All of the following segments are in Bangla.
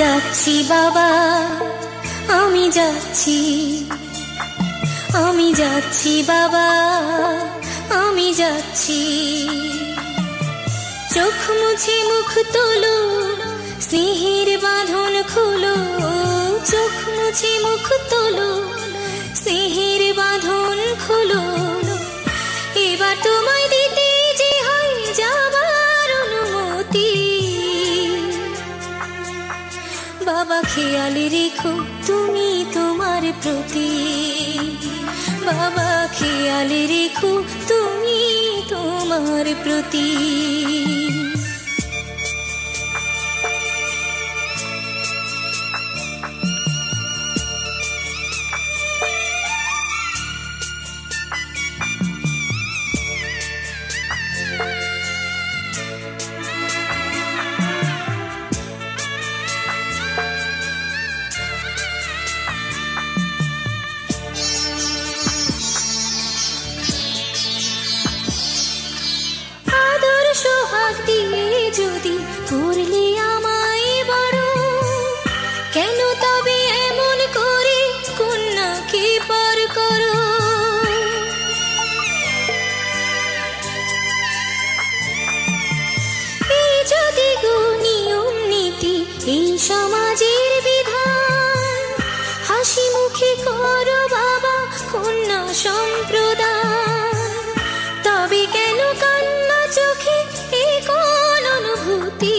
যাচ্ছি বাবা, আমি যাচ্ছি, আমি যাচ্ছি বাবা, আমি যাচ্ছি। চোখ মুছে মুখ তোলো, স্নেহের বাঁধন খোলো। চোখ মুছে মুখ তোলো, স্নেহের বাঁধন খোলো। এবার তোমায় দিতে যে হয় যাবার অনুমতি। বাবা খেয়াল রেখো তুমি তোমার প্রতি। বাবা খেয়াল রেখো তুমি তোমার প্রতি। সোহাগ দিয়ে যদি করলে আমায় বড়, কেন তবে এমন করে কন্যাকে পার করো? এই যদি গো নিয়ম নীতি, এই সমাজের বিধান, হাসি মুখে করো বাবা কন্যা সম্প্রদান। তবে কেন কান্না চোখে এই কোন অনুভূতি?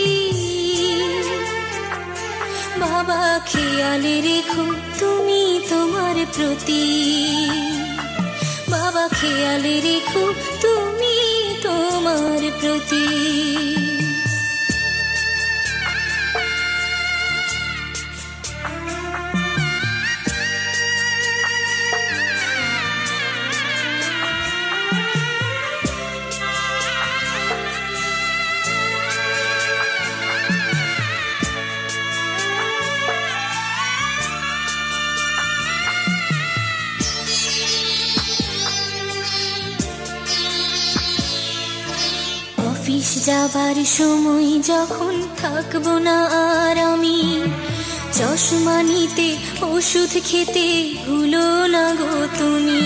বাবা খেয়াল রেখো তুমি তোমার প্রতি। বাবা খেয়াল রেখো তুমি তোমার প্রতি। অফিস যাবার সময় যখন থাকবো না আর আমি, চশমা নিতে ওষুধ খেতে ভুলো না গো তুমি।